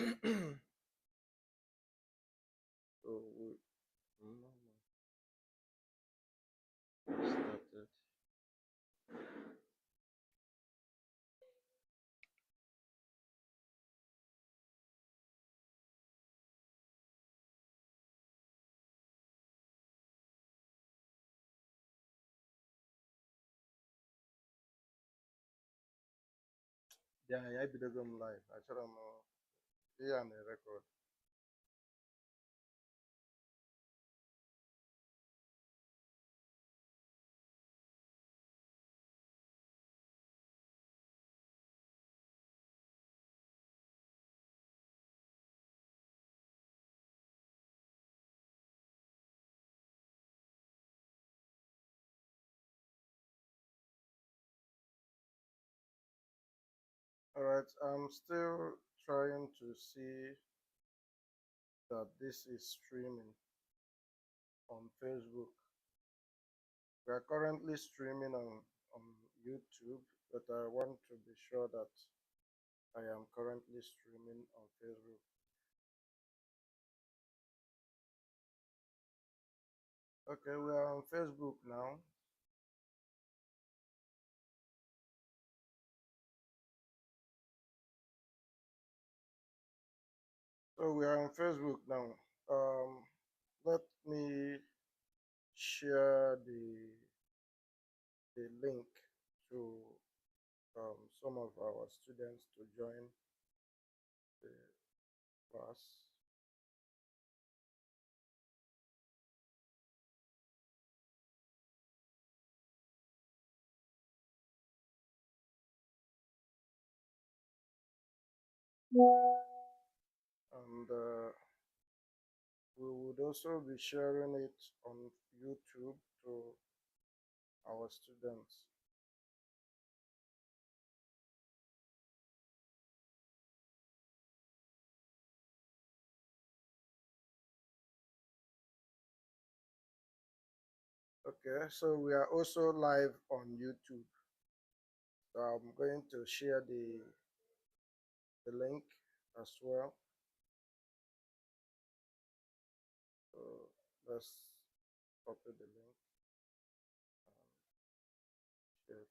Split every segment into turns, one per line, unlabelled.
So we started. Yeah, I be the live. I should have yeah, on the record. All right, I'm still trying to see that this is streaming on Facebook. We are currently streaming on YouTube, but I want to be sure that I am currently streaming on Facebook. Okay, we are on Facebook now. So we are on Facebook now. Let me share the link to some of our students to join the class. And we would also be sharing it on YouTube to our students. Okay, so we are also live on YouTube. So I'm going to share the link as well. So let's copy the link and share to.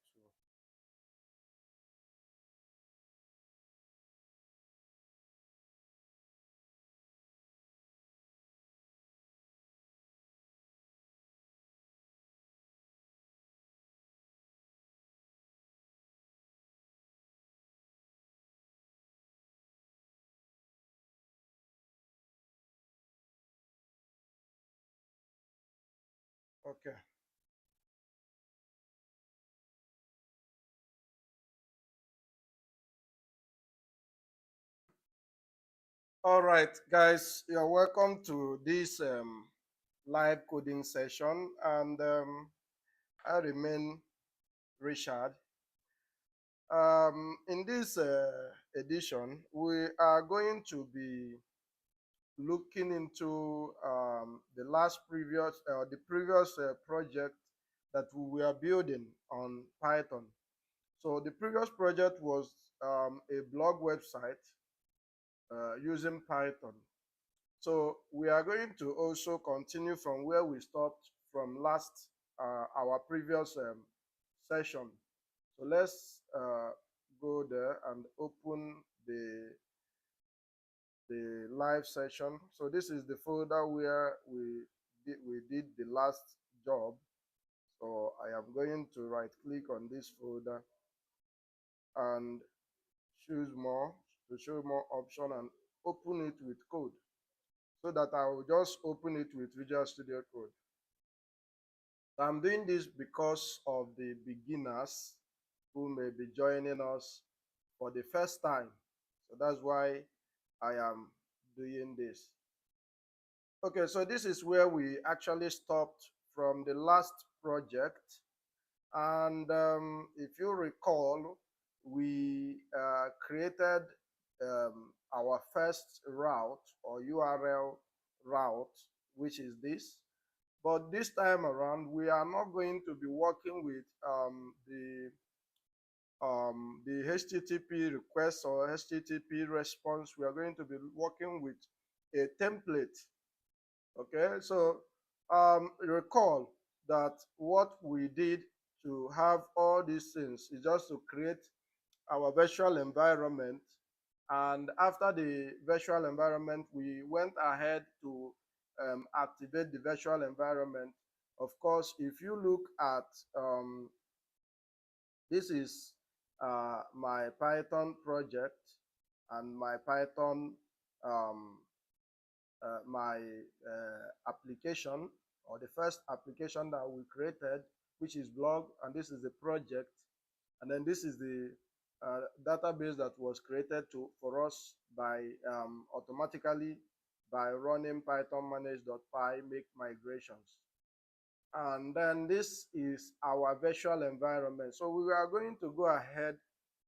Okay. All right, guys, you're welcome to this live coding session, and I remain Richard. In this edition, we are going to be looking into the previous project that we were building on Python. So the previous project was a blog website using Python. So we are going to also continue from where we stopped from last our previous session. So let's go there and open the live session. So this is the folder where we did the last job. So I am going to right click on this folder and choose more to show more option and open it with code, so that I will just open it with Visual Studio Code. So I'm doing this because of the beginners who may be joining us for the first time. So that's why I am doing this. Okay, so this is where we actually stopped from the last project. And if you recall, we created our first route or URL route, which is this. But this time around, we are not going to be working with the HTTP request or HTTP response, we are going to be working with a template. Okay, so recall that what we did to have all these things is just to create our virtual environment. And after the virtual environment, we went ahead to activate the virtual environment. Of course, if you look at this is my Python project and my Python my application, or the first application that we created, which is blog, and this is the project, and then this is the database that was created for us by automatically by running python manage.py make migrations. And then this is our virtual environment. So we are going to go ahead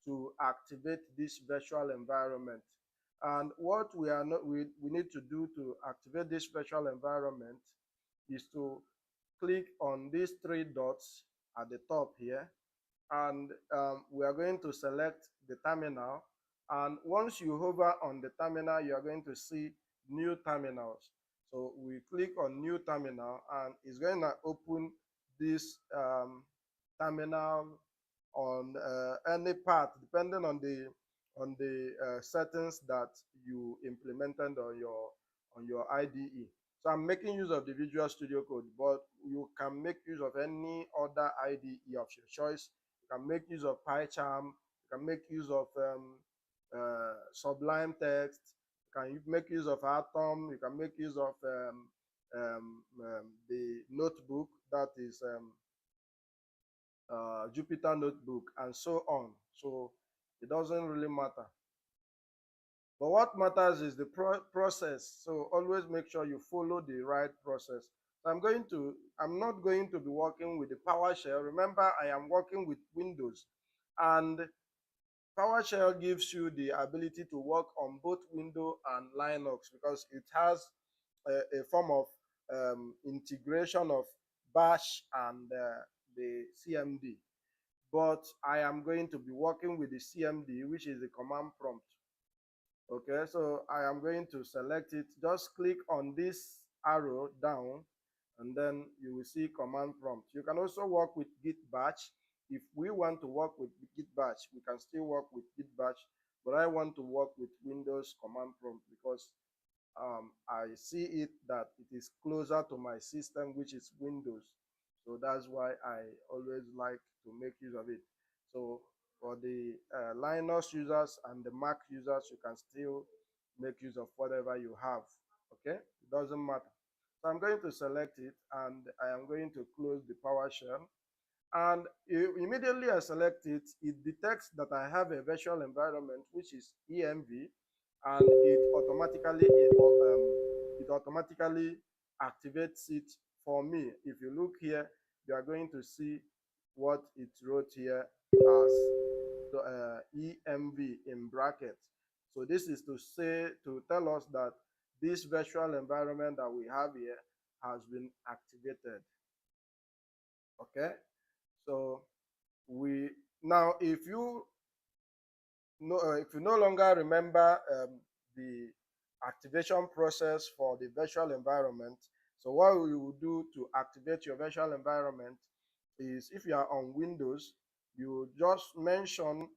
to activate this virtual environment. And what we are not we need to do to activate this virtual environment is to click on these three dots at the top here, and we are going to select the terminal. And once you hover on the terminal, you are going to see new terminals. So we click on new terminal, and it's going to open this terminal on any path depending on the settings that you implemented on your IDE. So I'm making use of the Visual Studio Code, but you can make use of any other IDE of your choice. You can make use of PyCharm. You can make use of Sublime Text. You can make use of Atom. You can make use of the notebook, that is Jupyter Notebook, and so on. So it doesn't really matter. But what matters is the process. So always make sure you follow the right process. So I'm not going to be working with the PowerShell. Remember, I am working with Windows, and PowerShell gives you the ability to work on both Windows and Linux because it has a form of integration of Bash and the CMD. But I am going to be working with the CMD, which is the command prompt. Okay, so I am going to select it. Just click on this arrow down, and then you will see command prompt. You can also work with Git bash. If we want to work with Git bash, we can still work with Git bash, but I want to work with Windows command prompt because I see it that it is closer to my system, which is Windows. So that's why I always like to make use of it. So for the Linux users and the Mac users, you can still make use of whatever you have. Okay, it doesn't matter. So I'm going to select it, and I am going to close the PowerShell. And immediately I select it, it detects that I have a virtual environment, which is ENV, and it automatically activates it for me. If you look here, you are going to see what it wrote here as EMV in brackets. So this is to tell us that this virtual environment that we have here has been activated. Okay, so we now if you no longer remember the activation process for the virtual environment, so what we will do to activate your virtual environment is, if you are on Windows, you just mention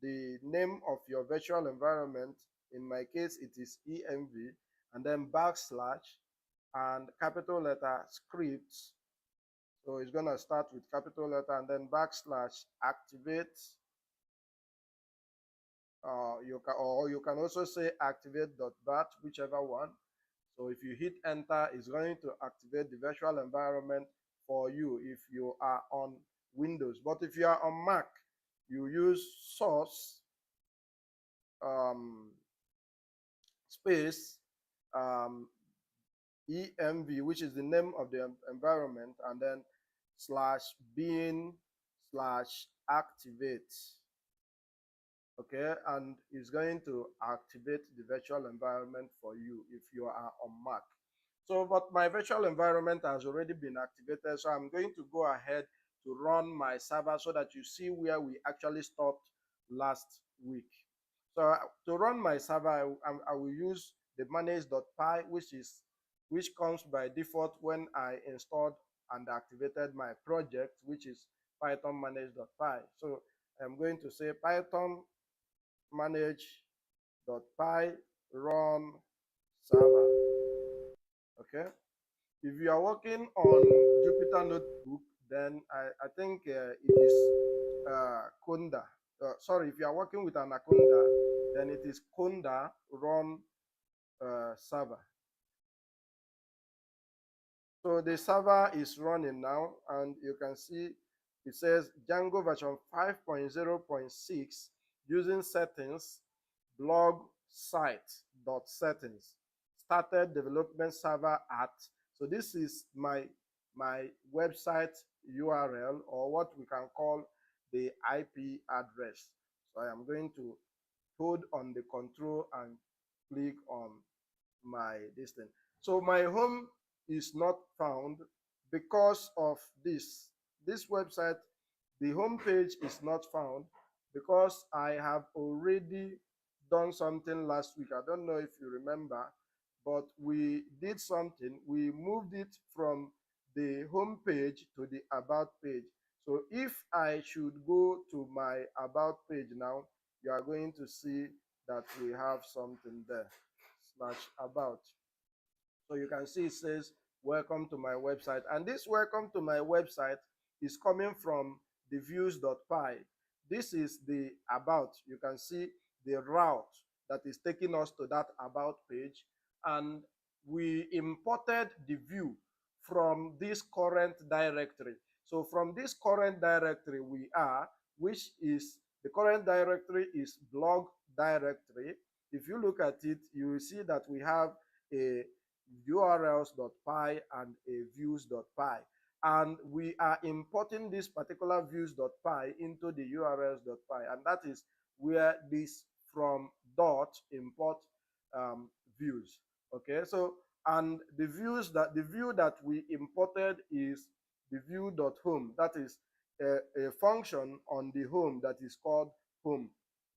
the name of your virtual environment. In my case, it is EMV, and then backslash and capital letter scripts. So it's going to start with capital letter and then backslash activate. You can also say activate.bat, whichever one. So if you hit enter, it's going to activate the virtual environment for you if you are on Windows. But if you are on Mac, you use source space EMV, which is the name of the environment, and then /bin/activate. Okay, and it's going to activate the virtual environment for you if you are on Mac. So, but my virtual environment has already been activated, so I'm going to go ahead to run my server so that you see where we actually stopped last week. So to run my server, I will use the manage.py, which comes by default when I installed and activated my project, which is python manage.py. So I'm going to say python manage.py run server. Okay. If you are working on Jupyter Notebook, then I think it is Conda. Sorry, if you are working with Anaconda, then it is Conda run server. So the server is running now, and you can see it says Django version 5.0.6 using settings, blog site dot settings, started development server at. So this is my website URL, or what we can call the IP address. So I am going to hold on the control and click on my distance. So my home is not found because of this website. The home page is not found because I have already done something last week. I don't know if you remember, but we did something. We moved it from the home page to the about page. So if I should go to my about page now, you are going to see that we have something there /about. So you can see it says welcome to my website, and this welcome to my website is coming from the views.py. This is the about. You can see the route that is taking us to that about page, and we imported the view from this current directory. So from this current directory we are, which is the current directory is blog directory. If you look at it, you will see that we have a urls.py and a views.py, and we are importing this particular views.py into the urls.py, and that is where this from dot import views. Okay, so and the view that we imported is the view.home. That is a function on the home that is called home,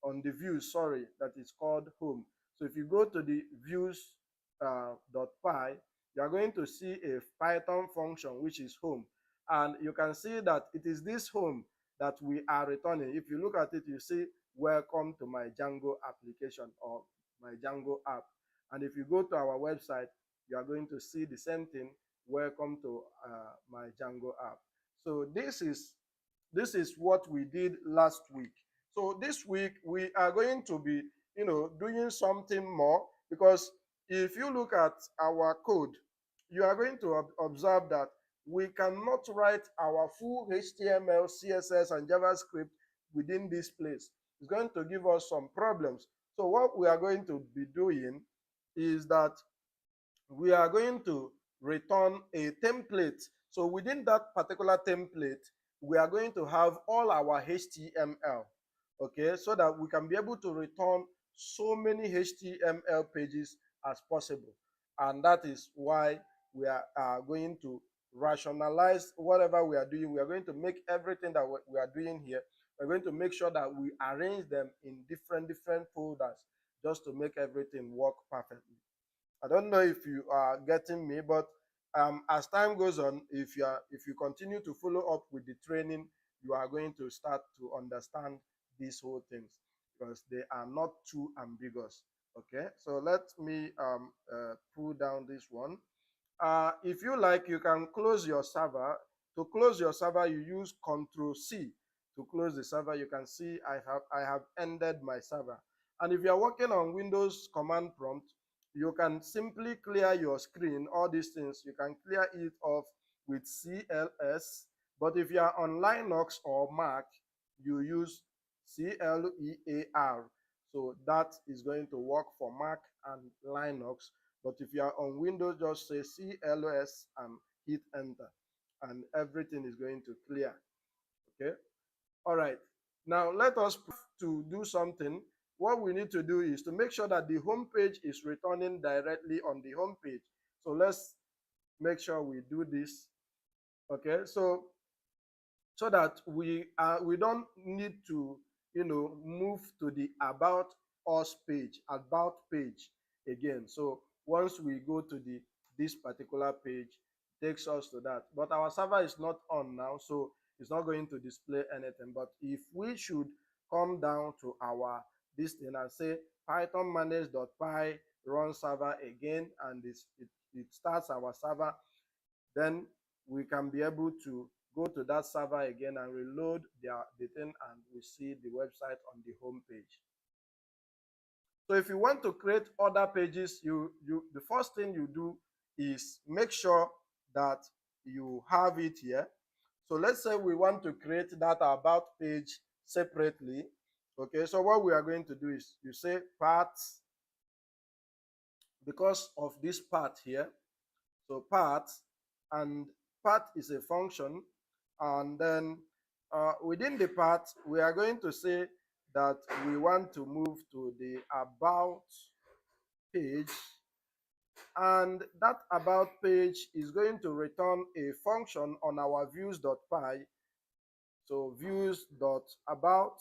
on the views, sorry, that is called home. So if you go to the views .py, you are going to see a Python function which is home, and you can see that it is this home that we are returning. If you look at it, you see welcome to my Django application or my Django app. And if you go to our website, you are going to see the same thing, welcome to my Django app. So this is what we did last week. So this week we are going to be doing something more, because if you look at our code, you are going to observe that we cannot write our full HTML, CSS, and JavaScript within this place. It's going to give us some problems. So what we are going to be doing is that we are going to return a template. So within that particular template, we are going to have all our HTML, okay, so that we can be able to return so many HTML pages as possible. And that is why we are going to rationalize whatever we are doing. We are going to make everything that we are doing here, we're going to make sure that we arrange them in different folders just to make everything work perfectly. I don't know if you are getting me, but as time goes on, if you continue to follow up with the training, you are going to start to understand these whole things, because they are not too ambiguous. Okay, so let me pull down this one. If you like, you can close your server. To close your server, you use Ctrl+C. To close the server, you can see I have ended my server. And if you are working on Windows command prompt, you can simply clear your screen. All these things, you can clear it off with CLS. But if you are on Linux or Mac, you use CLEAR. So that is going to work for Mac and Linux. But if you are on Windows, just say CLS and hit enter, and everything is going to clear. Okay. All right. Now let us to do something. What we need to do is to make sure that the home page is returning directly on the home page. So let's make sure we do this. Okay. So so that we don't need to move to the about us page, again. So once we go to the this particular page, takes us to that, but our server is not on now, so it's not going to display anything. But if we should come down to our this thing and say python manage.py run server again, and it starts our server, then we can be able to go to that server again and reload the thing, and we see the website on the home page. So if you want to create other pages, the first thing you do is make sure that you have it here. So let's say we want to create that about page separately. Okay, so what we are going to do is you say parts, because of this part here. So part, and part is a function, and then within the part we are going to say that we want to move to the about page, and that about page is going to return a function on our views.py. So views.about,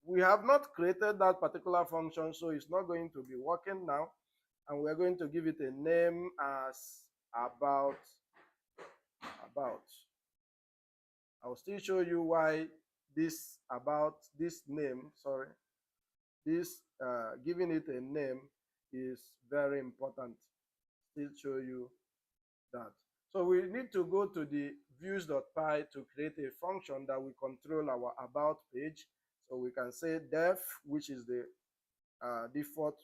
we have not created that particular function, so it's not going to be working now, and we're going to give it a name as about. I'll still show you why this about this name, sorry, this giving it a name is very important. Still show you that. So we need to go to the views.py to create a function that will control our about page. So we can say def, which is the default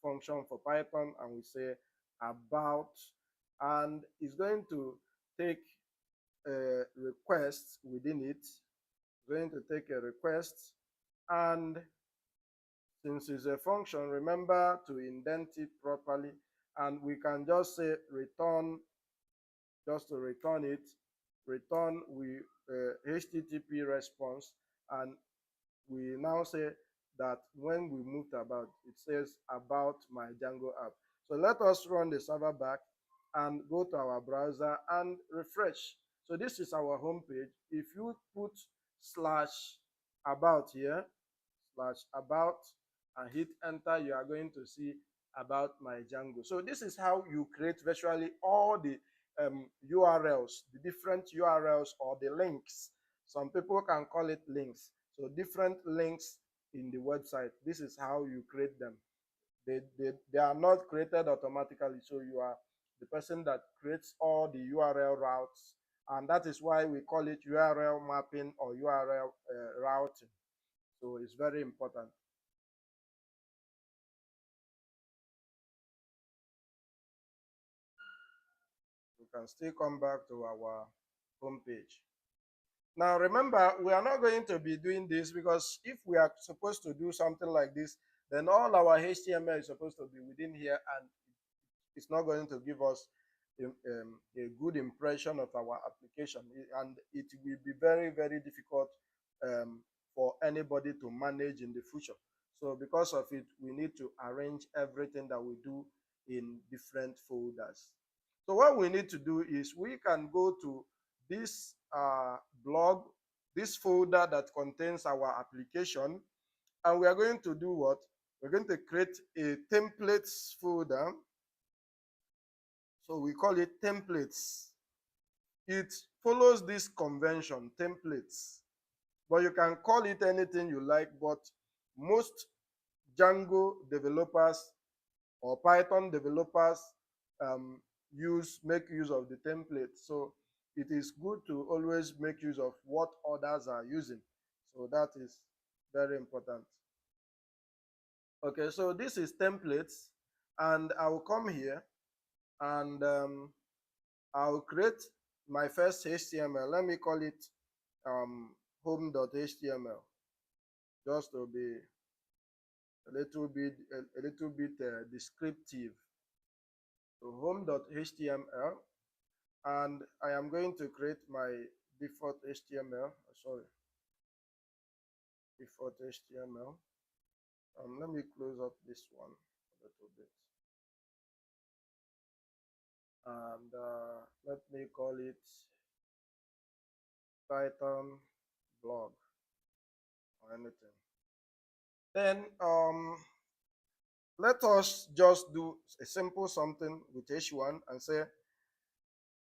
function for Python, and we say about, and it's going to take a request within it. Going to take a request, and since it's a function, remember to indent it properly, and we can just say return, just to return it, return we HTTP response, and we now say that when we moved about, it says about my Django app. So let us run the server back and go to our browser and refresh. So this is our home page. If you put slash about here, slash about, and hit enter, you are going to see about my Django. So this is how you create virtually all the URLs, the different URLs or the links. Some people can call it links. So different links in the website. This is how you create them. They are not created automatically. So you are the person that creates all the URL routes. And that is why we call it URL mapping or URL routing. So it's very important. We can still come back to our home page. Now, remember, we are not going to be doing this, because if we are supposed to do something like this, then all our HTML is supposed to be within here, and it's not going to give us a good impression of our application, and it will be very, very difficult for anybody to manage in the future. So because of it, we need to arrange everything that we do in different folders. So what we need to do is we can go to this blog, this folder that contains our application, and we are going to do what? We're going to create a templates folder. So we call it templates. It follows this convention, templates, but you can call it anything you like. But most Django developers or Python developers make use of the template. So it is good to always make use of what others are using. So that is very important. Okay, so this is templates, and I will come here and I'll create my first HTML. Let me call it home.html, just to be a little bit descriptive. So home.html, and I am going to create my default HTML. Sorry, default HTML. Let me close up this one a little bit, and let me call it Python blog or anything. Then let us just do a simple something with H1 and say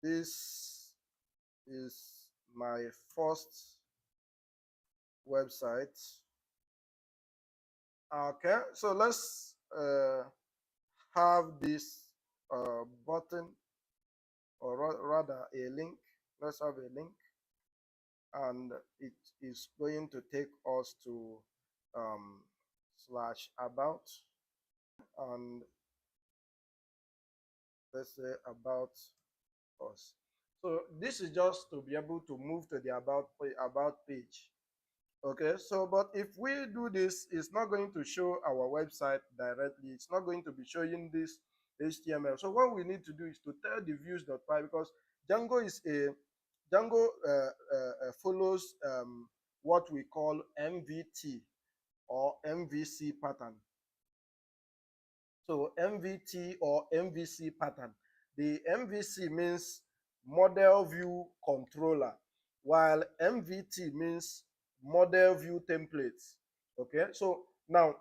this is my first website. Okay, so let's have this button, or rather a link. Let's have a link, and it is going to take us to slash about, and let's say about us. So this is just to be able to move to the about page. Okay, so but if we do this, it's not going to show our website directly. It's not going to be showing this HTML. So what we need to do is to tell the views.py, because Django is a Django follows what we call MVT or MVC pattern. So MVT or MVC pattern. The MVC means model view controller, while MVT means model view templates. Okay, so now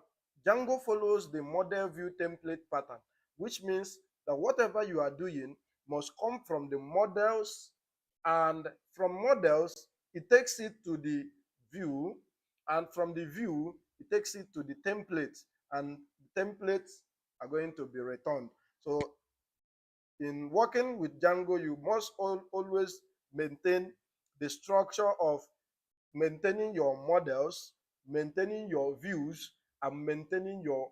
Django follows the model view template pattern, which means that whatever you are doing must come from the models, and from models it takes it to the view, and from the view it takes it to the template, and the templates are going to be returned. So in working with Django, you must always maintain the structure of maintaining your models, maintaining your views, and maintaining your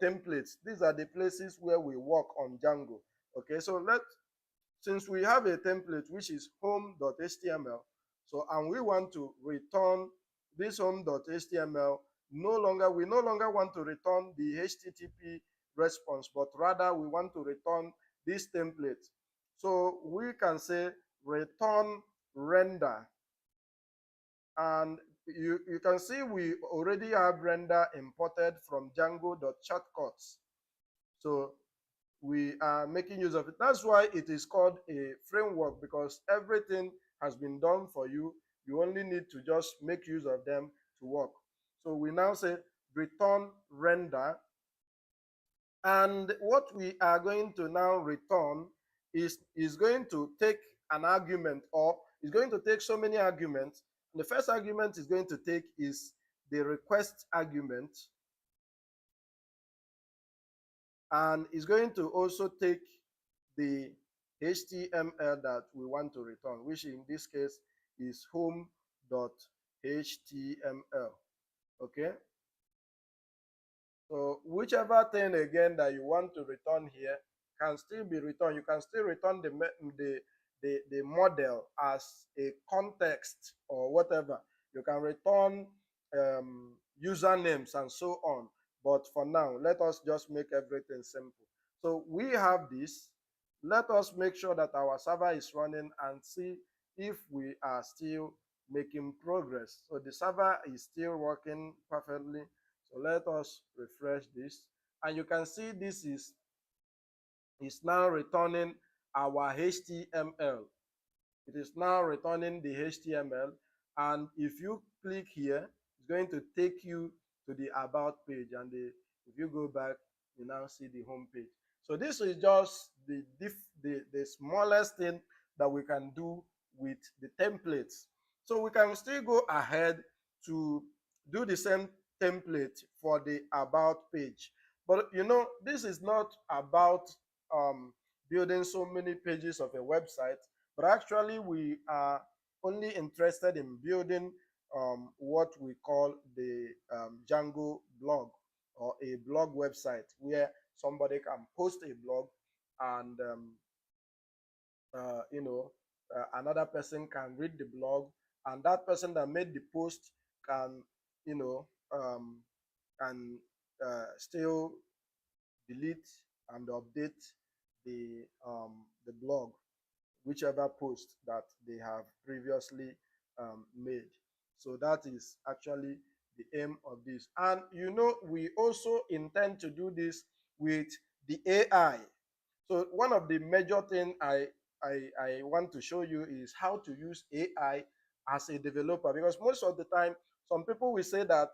templates. These are the places where we work on Django. Okay, so since we have a template which is home.html, so and we want to return this home.html, we no longer want to return the HTTP response, but rather we want to return this template. So we can say return render, and you can see we already have render imported from Django.shortcuts. So we are making use of it. That's why it is called a framework, because everything has been done for you. You only need to just make use of them to work. So we now say return render, and what we are going to now return is going to take an argument, or is going to take so many arguments. And the first argument is going to take is the request argument, and is going to also take the HTML that we want to return, which in this case is home.html. Okay, so whichever thing again that you want to return here can still be returned. You can still return the model as a context or whatever. You can return usernames and so on. But for now, let us just make everything simple. So we have this. Let us make sure that our server is running and see if we are still making progress. So the server is still working perfectly. So let us refresh this, and you can see this is now returning our HTML. It is now returning the HTML, and if you click here, it's going to take you to the about page, and if you go back, you now see the home page. So this is just the smallest thing that we can do with the templates. So we can still go ahead to do the same template for the about page. But you know, this is not about building so many pages of a website, but actually we are only interested in building what we call the Django blog, or a blog website where somebody can post a blog, and another person can read the blog, and that person that made the post can you know can still delete and update the blog, whichever post that they have previously made. So that is actually the aim of this. And you know, we also intend to do this with the AI. So one of the major things I want to show you is how to use AI as a developer, because most of the time some people will say that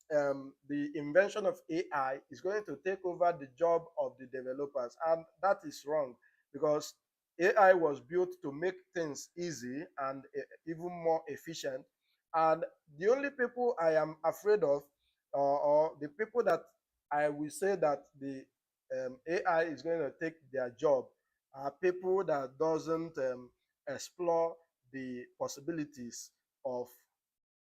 the invention of AI is going to take over the job of the developers, and that is wrong, because AI was built to make things easy and even more efficient. And the only people I am afraid of, or the people that I will say that the AI is going to take their job, are people that doesn't explore the possibilities of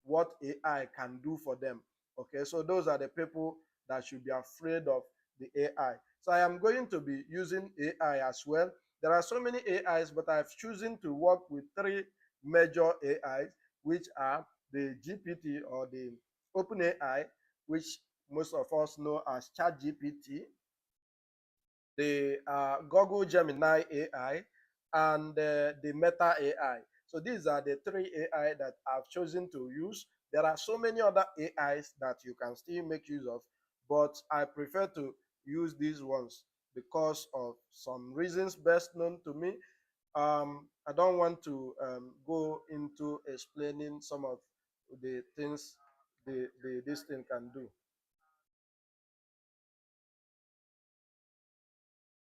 what AI can do for them. Okay, so those are the people that should be afraid of the AI. So I am going to be using AI as well. There are so many AIs, but I've chosen to work with three major AIs, which are the GPT, or the OpenAI, which most of us know as ChatGPT, the Google Gemini AI, and the Meta AI. So these are the three AI that I've chosen to use. There are so many other AIs that you can still make use of, but I prefer to use these ones because of some reasons best known to me. I don't want to go into explaining some of the things this thing can do.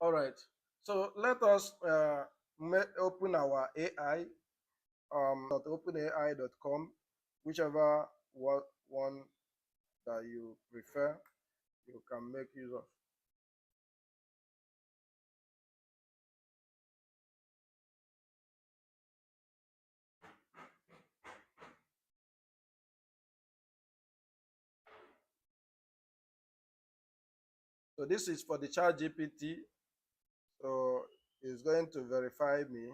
All right. So let us open our AI, openai.com, whichever one that you prefer, you can make use of. So this is for the chat GPT. So it's going to verify me.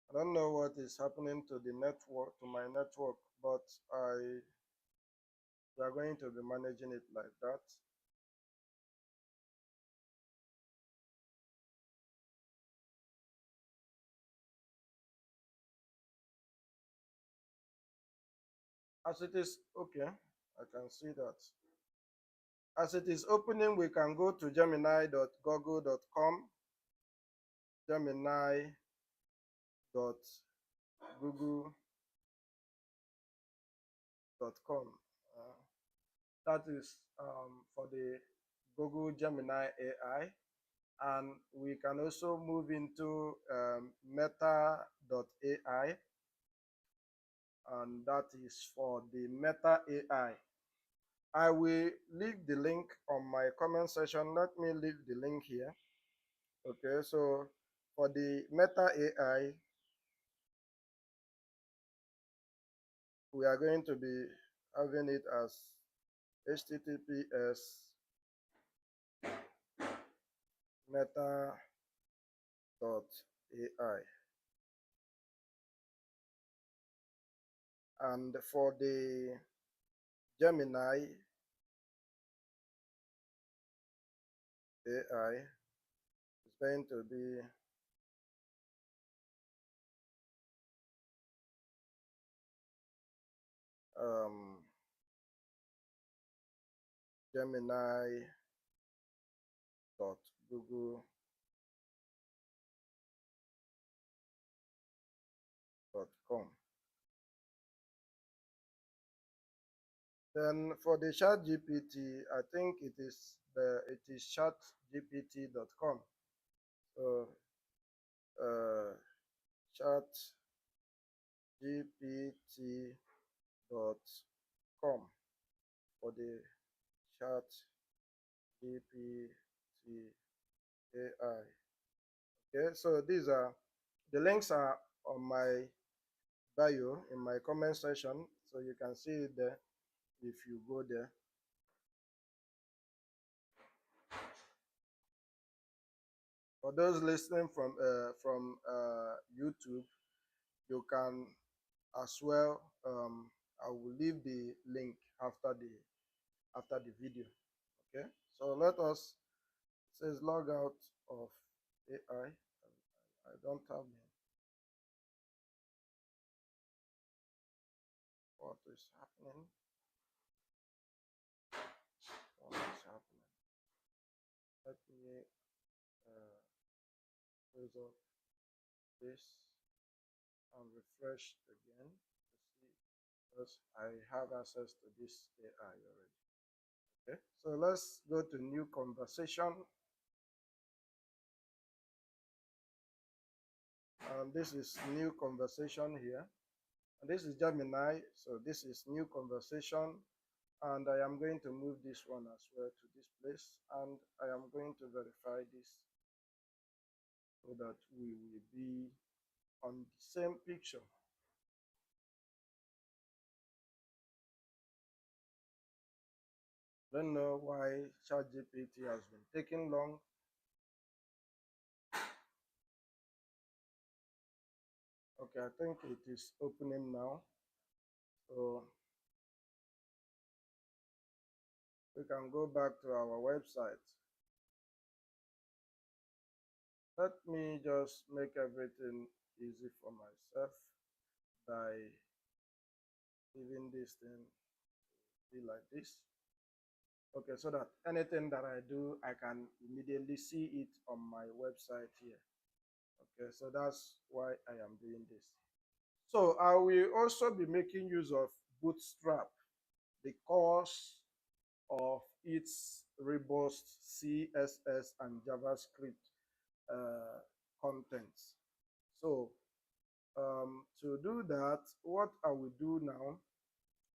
I don't know what is happening to the network, to my network, but we are going to be managing it like that. As it is, okay, I can see that. As it is opening, we can go to gemini.google.com, gemini.google.com. That is for the Google Gemini AI. And we can also move into meta.ai, and that is for the Meta AI. I will leave the link on my comment section. Let me leave the link here. Okay, so for the Meta AI, we are going to be having it as https meta.ai. And for the Gemini AI, it's going to be gemini.google.com. Then for the chat GPT, I think it is chatgpt.com. So chatgpt.com for the chat GPT AI. Okay, so these are the links are on my bio in my comment section, so you can see it there if you go there. For those listening from YouTube, you can as well. I will leave the link after the video. Okay, so let us, it says log out of AI. I don't have what is happening. What is happening? Let me uh, close up this and refresh again to see, because I have access to this AI already. Okay, so let's go to new conversation. And this is new conversation here. And this is Gemini. So this is new conversation. And I am going to move this one as well to this place. And I am going to verify this so that we will be on the same picture. Don't know why ChatGPT has been taking long. Okay, I think it is opening now. So we can go back to our website. Let me just make everything easy for myself by leaving this thing be like this. Okay, so that anything that I do, I can immediately see it on my website here. Okay, so that's why I am doing this. So I will also be making use of Bootstrap because of its robust CSS and JavaScript contents. So to do that, what I will do now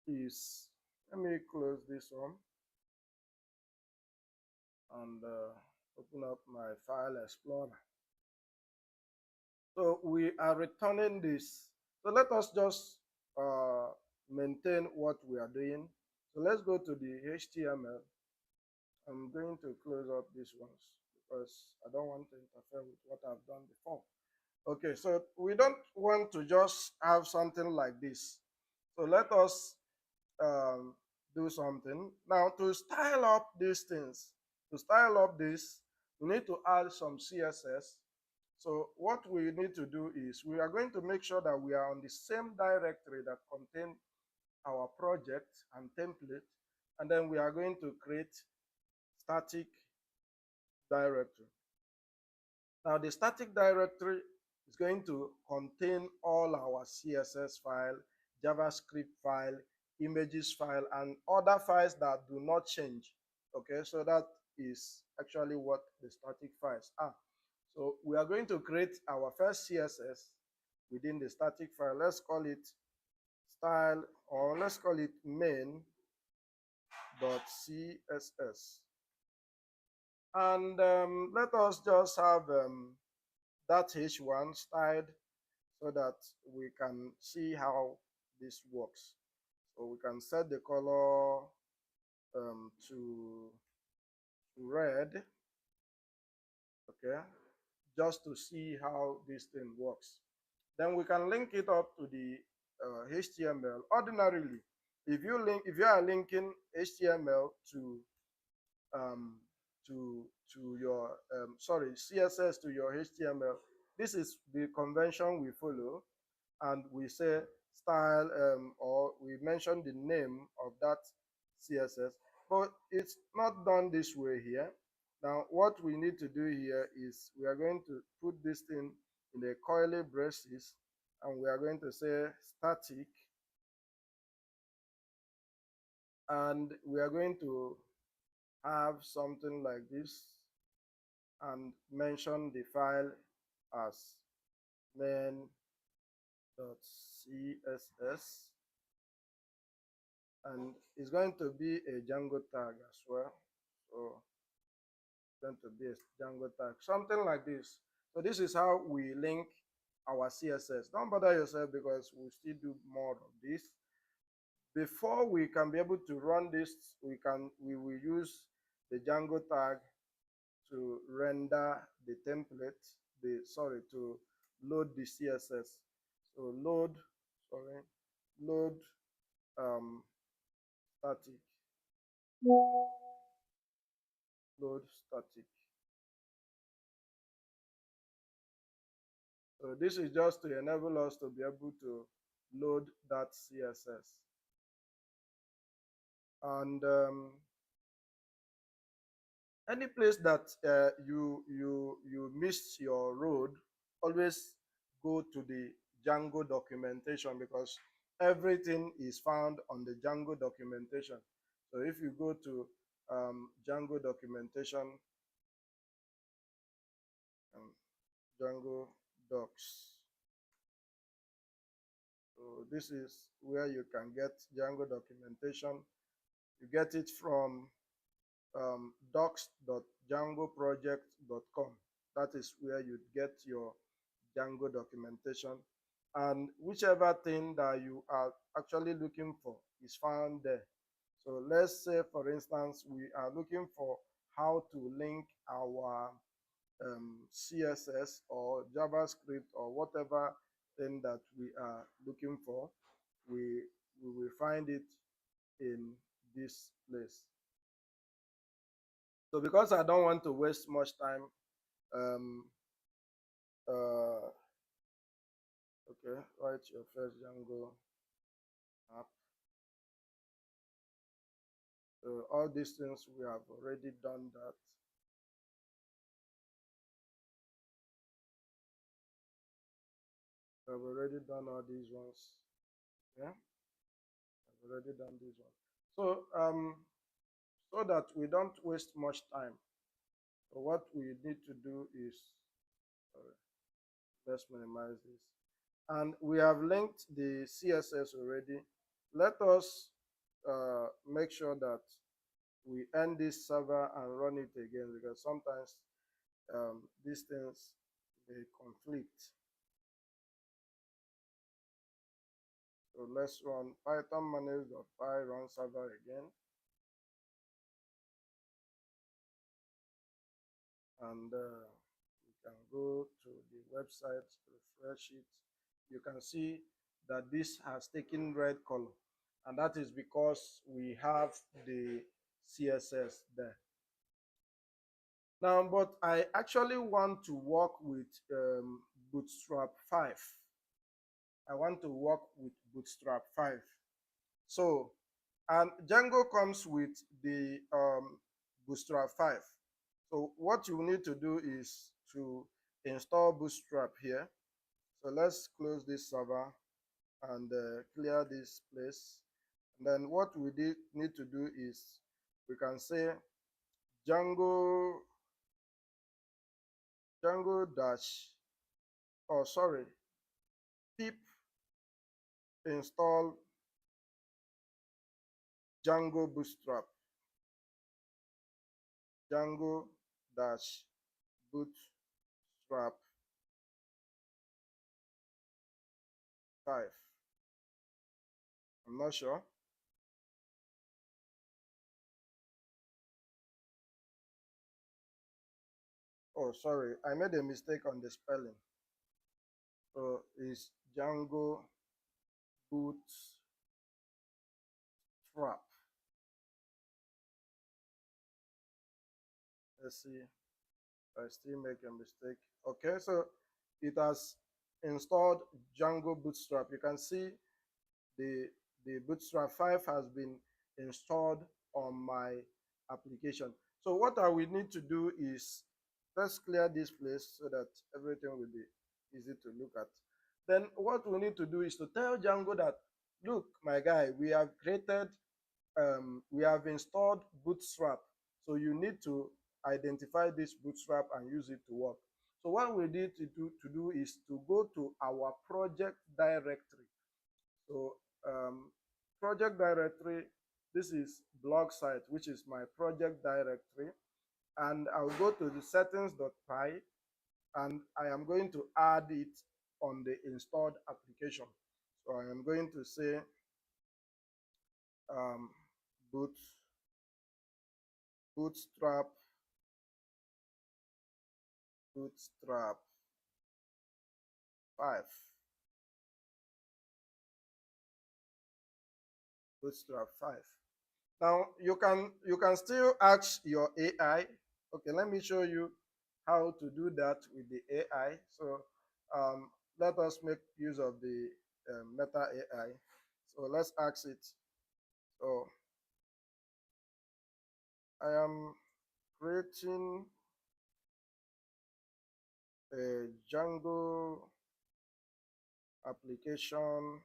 is, let me close this one and open up my file explorer. So we are returning this. So let us just maintain what we are doing. So let's go to the HTML. I'm going to close up these ones because I don't want to interfere with what I've done before. Okay, so we don't want to just have something like this. So let us do something. Now, to style up these things, to style up this, we need to add some CSS. So what we need to do is we are going to make sure that we are on the same directory that contains our project and template, and then we are going to create static directory. Now, the static directory is going to contain all our CSS file, JavaScript file, images file, and other files that do not change. Okay, so that is actually what the static files are. So we are going to create our first CSS within the static file. Let's call it style, or let's call it main.css. And let us just have that h1 styled so that we can see how this works. So we can set the color to red, okay, just to see how this thing works. Then we can link it up to the HTML. Ordinarily, if you are linking HTML um, to your CSS to your HTML, this is the convention we follow, and we say style or we mention the name of that CSS, but it's not done this way here. Now what we need to do here is we are going to put this thing in the curly braces, and we are going to say static, and we are going to have something like this and mention the file as main.css, and it's going to be a Django tag as well. So it's going to be a Django tag, something like this. So this is how we link our CSS. Don't bother yourself because we'll still do more of this. Before we can be able to run this, we will use the Django tag to render the template, to load the CSS. So load static, load static. So this is just to enable us to be able to load that CSS. And any place that you missed your road, always go to the Django documentation, because everything is found on the Django documentation. So if you go to Django documentation, um, Django docs, so this is where you can get Django documentation. You get it from docs.djangoproject.com. That is where you get your Django documentation. And whichever thing that you are actually looking for is found there. So let's say, for instance, we are looking for how to link our CSS or JavaScript or whatever thing that we are looking for. We, we will find it in this place. So because I don't want to waste much time, um, okay, write your first Django app. So all these things we have already done that. I've already done all these ones. Yeah, I've already done these ones. So that we don't waste much time. So what we need to do is, sorry, let's minimize this. And we have linked the CSS already. Let us make sure that we end this server and run it again, because sometimes these things they conflict. So let's run python manage.py run server again, and we can go to the website, refresh it. You can see that this has taken red color, and that is because we have the CSS there. Now, but I actually want to work with Bootstrap 5. I want to work with Bootstrap 5. So, and Django comes with the Bootstrap 5. So what you need to do is to install Bootstrap here. So let's close this server and clear this place. And then what we need to do is we can say Django dash, oh sorry, pip install Django Bootstrap. Django dash Bootstrap 5. I'm not sure. Oh, sorry, I made a mistake on the spelling. So it's Django Bootstrap. Let's see. I still make a mistake. Okay, so it has installed Django Bootstrap. You can see the Bootstrap 5 has been installed on my application. So what I will need to do is, let's clear this place so that everything will be easy to look at. Then what we need to do is to tell Django that, look, my guy, we have created, we have installed Bootstrap. So you need to identify this Bootstrap and use it to work. So what we need to do is to go to our project directory. So project directory, this is blog site, which is my project directory. And I'll go to the settings.py, and I am going to add it on the installed application. So I am going to say um, bootstrap 5. Bootstrap 5. Now you can still ask your AI. Okay, let me show you how to do that with the AI. So let us make use of the Meta AI. So let's ask it. So I am creating a Django application,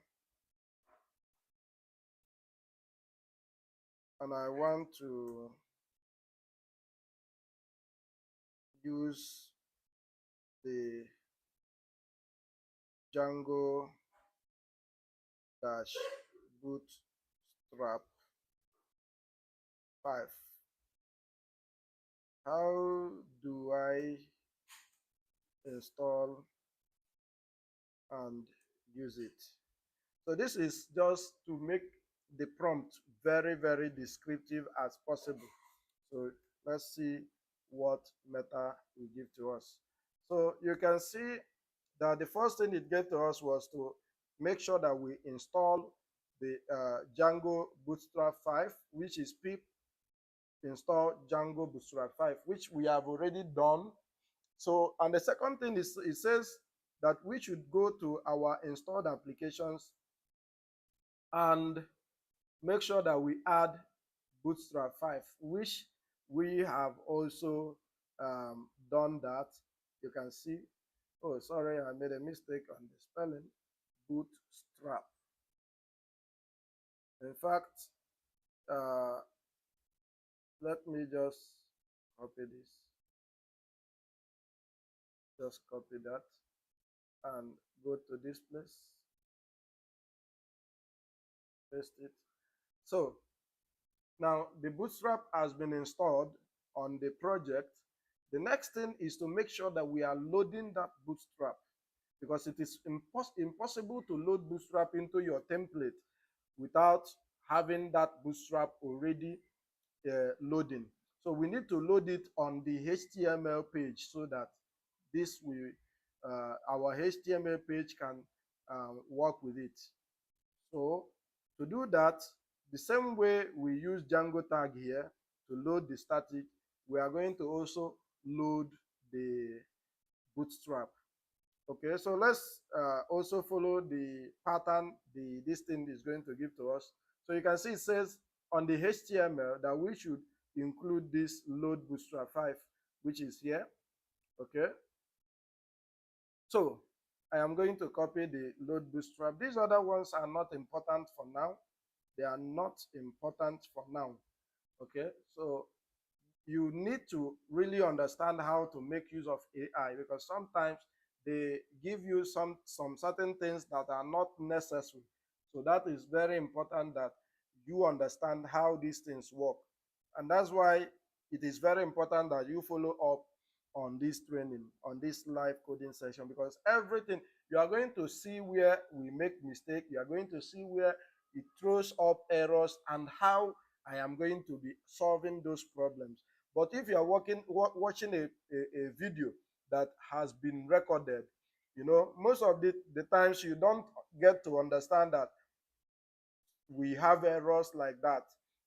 and I want to use the Django dash bootstrap 5. How do I install and use it? So this is just to make the prompt very, very descriptive as possible. So let's see what Meta will give to us. So you can see that the first thing it gave to us was to make sure that we install the Django Bootstrap 5, which is pip install Django Bootstrap 5, which we have already done. So, and the second thing is it says that we should go to our installed applications and make sure that we add Bootstrap 5, which we have also done that. You can see, oh, sorry, I made a mistake on the spelling, Bootstrap. In fact, let me just copy this. Just copy that and go to this place, paste it. So now the Bootstrap has been installed on the project. The next thing is to make sure that we are loading that Bootstrap, because it is impossible to load Bootstrap into your template without having that Bootstrap already loading. So we need to load it on the HTML page so that this will our HTML page can work with it. So to do that, the same way we use Django tag here to load the static, we are going to also load the Bootstrap. Okay, so let's also follow the pattern this thing is going to give to us. So you can see it says on the HTML that we should include this load Bootstrap 5, which is here. Okay, so I am going to copy the load Bootstrap. These other ones are not important for now. They are not important for now. Okay, so you need to really understand how to make use of AI, because sometimes they give you some certain things that are not necessary. So that is very important that you understand how these things work. And that's why it is very important that you follow up on this training, on this live coding session, because everything you are going to see where we make mistake, you are going to see where it throws up errors and how I am going to be solving those problems. But if you are watching a video that has been recorded, you know, most of the times you don't get to understand that we have errors like that,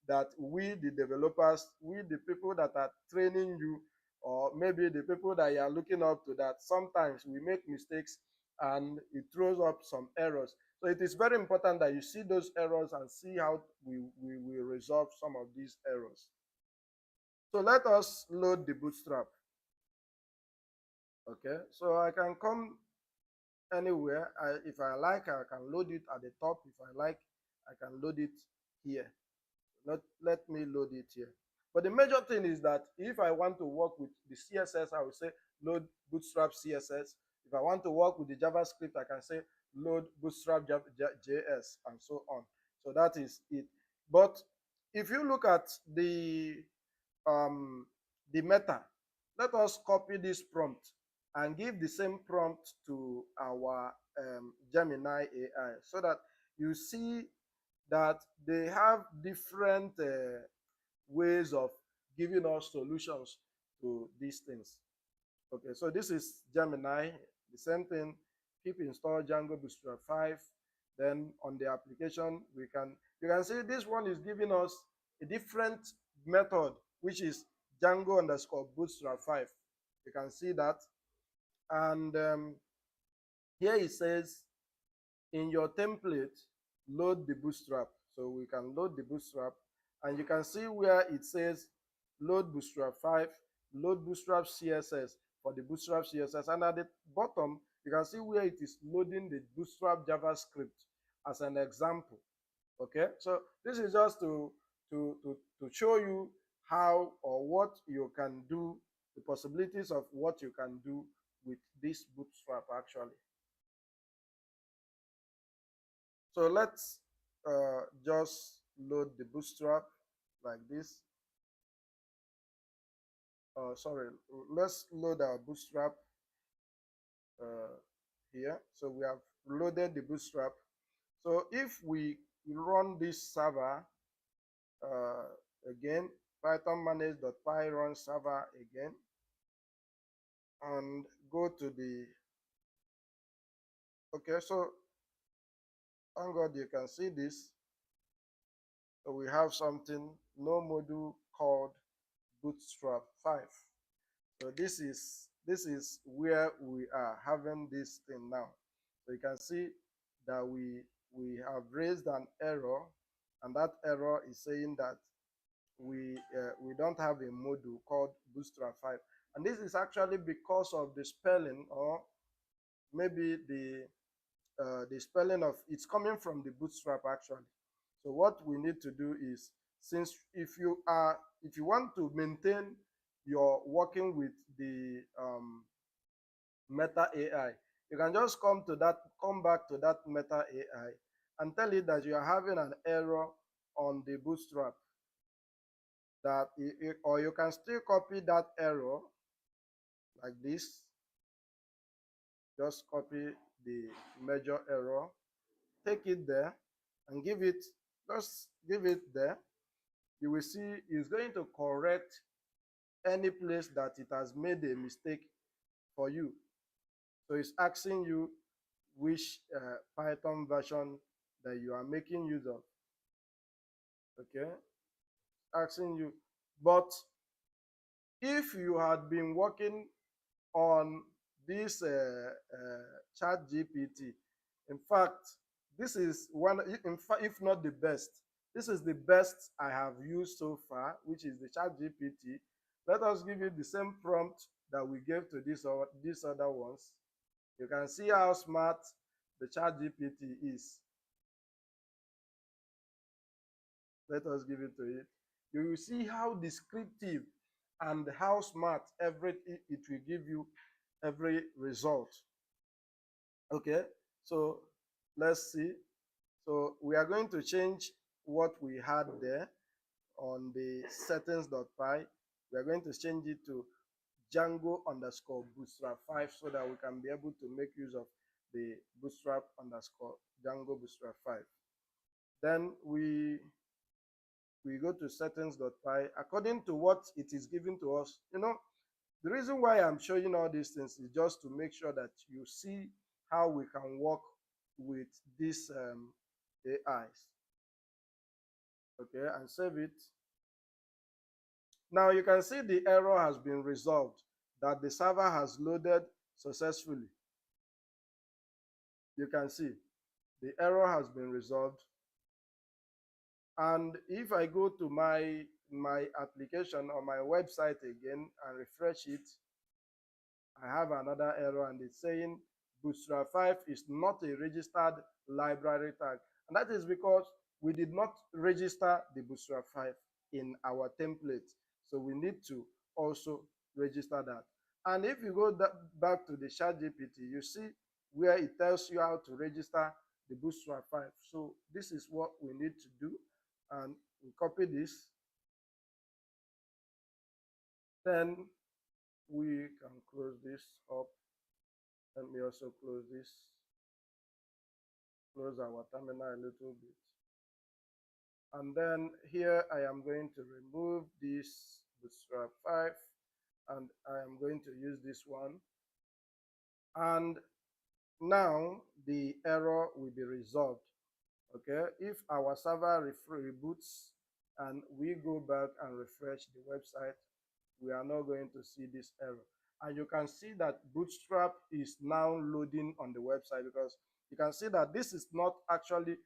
that we, the developers, we, the people that are training you, or maybe the people that you are looking up to, that sometimes we make mistakes and it throws up some errors. So it is very important that you see those errors and see how we resolve some of these errors. So let us load the Bootstrap. Okay, so I can come anywhere. If I like, I can load it at the top. If I like, I can load it here. Let me load it here. But the major thing is that if I want to work with the CSS, I will say load Bootstrap CSS. If I want to work with the JavaScript, I can say load Bootstrap JS and so on. So that is it. But if you look at the meta, let us copy this prompt and give the same prompt to our Gemini AI, so that you see that they have different ways of giving us solutions to these things. Okay, so this is Gemini, the same thing, pip install Django Bootstrap 5. Then on the application, you can see this one is giving us a different method, which is Django underscore Bootstrap 5. You can see that. And here it says, in your template, load the Bootstrap. So we can load the Bootstrap, and you can see where it says load Bootstrap 5, load Bootstrap CSS for the Bootstrap CSS. And at the bottom, you can see where it is loading the Bootstrap JavaScript as an example. Okay, so this is just to show you how or what you can do, the possibilities of what you can do with this Bootstrap actually. So let's just load the Bootstrap like this. Sorry, let's load our Bootstrap here. So we have loaded the Bootstrap. So if we run this server again, python manage.py run server again, and go to the, okay, so thank God you can see this. So we have something, no module called Bootstrap 5. So this is where we are having this thing now. So you can see that we have raised an error, and that error is saying that we don't have a module called Bootstrap 5, and this is actually because of the spelling, or maybe the spelling of it's coming from the Bootstrap actually. So what we need to do is, since if you want to maintain your working with the Meta AI, you can just come back to that Meta AI and tell it that you are having an error on the Bootstrap, that or you can still copy that error like this. Just copy the major error, take it there, and just give it there. You will see it's going to correct any place that it has made a mistake for you. So it's asking you which Python version that you are making use of. Okay, asking you. But if you had been working on this chat GPT, in fact, this is one, in fact, if not the best, this is the best I have used so far, which is the chat GPT. Let us give it the same prompt that we gave to these other ones. You can see how smart the chat GPT is. Let us give it to it. You will see how descriptive and how smart it will give you every result. Okay, so let's see. So we are going to change what we had there on the settings.py. We are going to change it to Django underscore Bootstrap 5, so that we can be able to make use of the Bootstrap underscore Django Bootstrap 5. Then we go to settings.py according to what it is given to us. The reason why I'm showing all these things is just to make sure that you see how we can work with these AIs. Okay, and save it. Now you can see the error has been resolved, that the server has loaded successfully. You can see the error has been resolved. And if I go to my application or my website again and refresh it, I have another error, and it's saying Bootstrap 5 is not a registered library tag. And that is because we did not register the Bootstrap 5 in our template. So we need to also register that. And if you go back to the ChatGPT, you see where it tells you how to register the Bootstrap 5. So this is what we need to do. And we copy this. Then we can close this up. Let me also close this. Close our terminal a little bit. And then here I am going to remove this Bootstrap 5, and I am going to use this one. And now the error will be resolved. Okay, if our server reboots and we go back and refresh the website, we are not going to see this error. And you can see that Bootstrap is now loading on the website, because you can see that this is not actually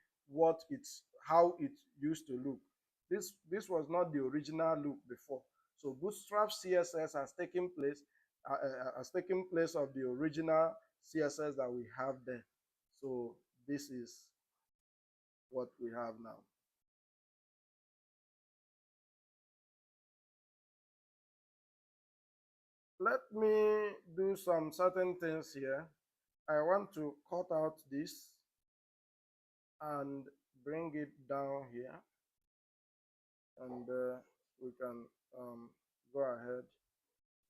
how it used to look. This was not the original look before. So Bootstrap CSS has taken place, has taken place of the original CSS that we have there. So this is what we have now. Let me do some certain things here. I want to cut out this and bring it down here, and we can go ahead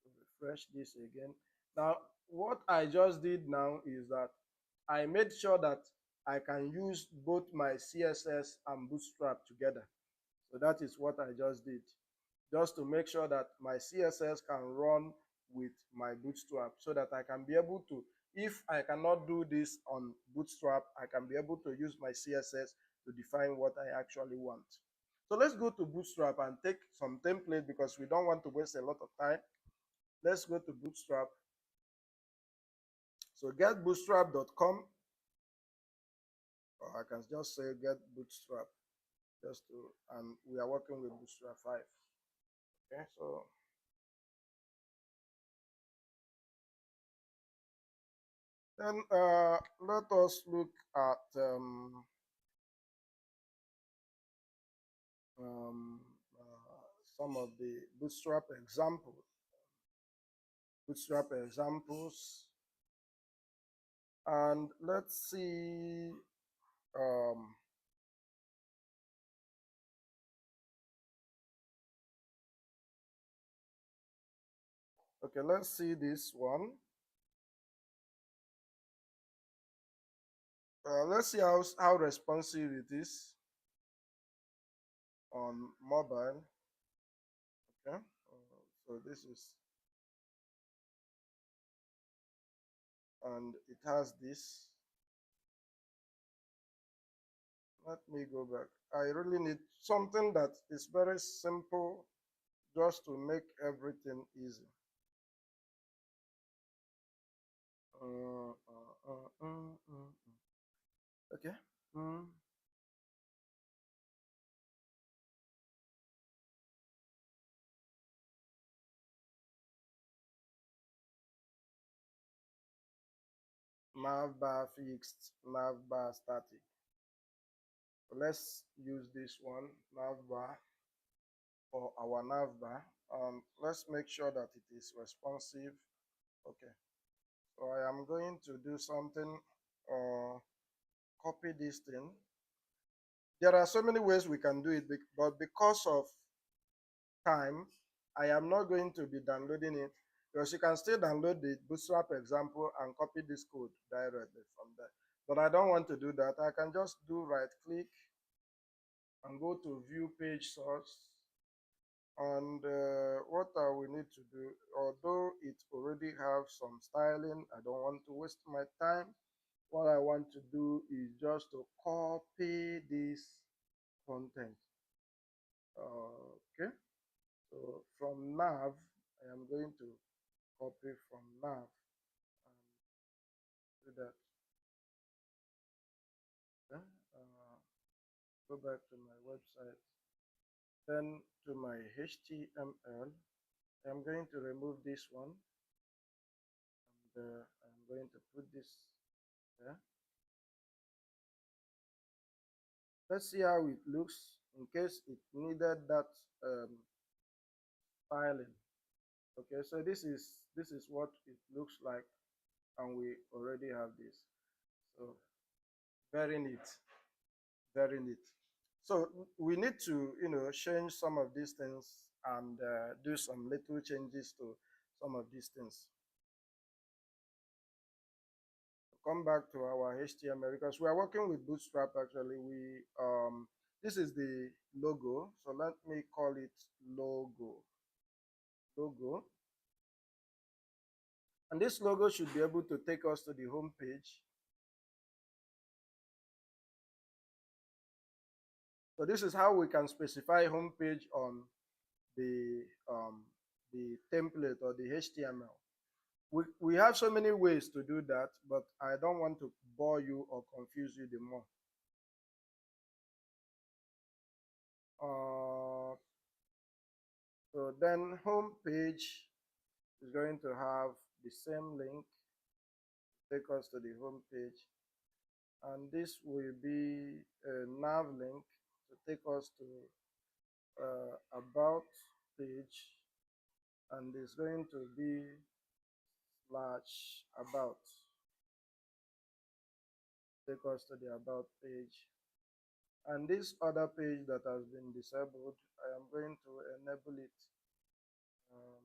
to refresh this again. Now, what I just did now is that I made sure that I can use both my CSS and Bootstrap together. So that is what I just did, just to make sure that my CSS can run with my Bootstrap, so that I can be able to, if I cannot do this on Bootstrap, I can be able to use my CSS to define what I actually want. So let's go to Bootstrap and take some template, because we don't want to waste a lot of time. Let's go to Bootstrap. So getbootstrap.com, or I can just say get Bootstrap, just to, and we are working with Bootstrap 5. Okay, so then let us look at um, some of the Bootstrap examples. And let's see. Okay, let's see this one. Let's see how responsive it is on mobile. Okay, so this is, and it has this. Let me go back. I really need something that is very simple, just to make everything easy. Okay. Navbar fixed, navbar static. Let's use this one, navbar, for our navbar. Let's make sure that it is responsive. Okay. So I am going to do something, copy this thing. There are so many ways we can do it, but because of time, I am not going to be downloading it, because you can still download the Bootstrap example and copy this code directly from there. But I don't want to do that. I can just do right click and go to view page source. And what we need to do, although it already have some styling, I don't want to waste my time. What I want to do is just to copy this content. Okay, so from nav, I am going to copy from nav and do that. Okay? Go back to my website, then to my HTML. I'm going to remove this one, and I'm going to put this there. Let's see how it looks in case it needed that styling. Okay, so this is what it looks like, and we already have this. So very neat, very neat. So we need to, change some of these things and do some little changes to some of these things. Come back to our HTML, because we are working with Bootstrap. Actually, this is the logo, so let me call it logo. And this logo should be able to take us to the home page. So this is how we can specify home page on the template or the HTML. We have so many ways to do that, but I don't want to bore you or confuse you the more. So then home page, is going to have the same link, take us to the home page, and this will be a nav link to take us to about page, and it's going to be slash about, take us to the about page. And this other page that has been disabled, I am going to enable it. um,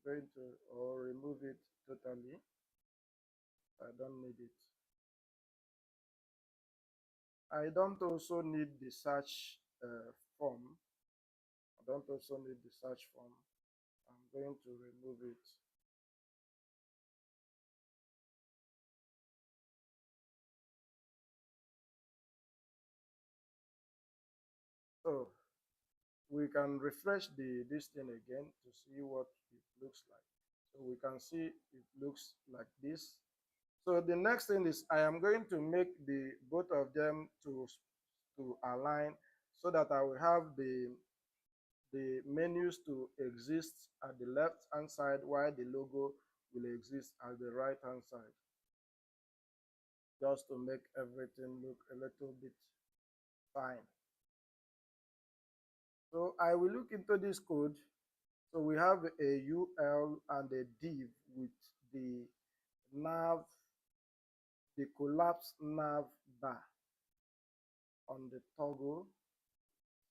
I'm going to or remove it totally. I don't need it. I don't also need the search form. I don't also need the search form. I'm going to remove it. So we can refresh this thing again to see what it looks like. So we can see it looks like this. So the next thing is I am going to make the both of them to align so that I will have the menus to exist at the left hand side while the logo will exist at the right hand side, just to make everything look a little bit fine. So I will look into this code. So we have a UL and a div with the nav, the collapse nav bar on the toggle.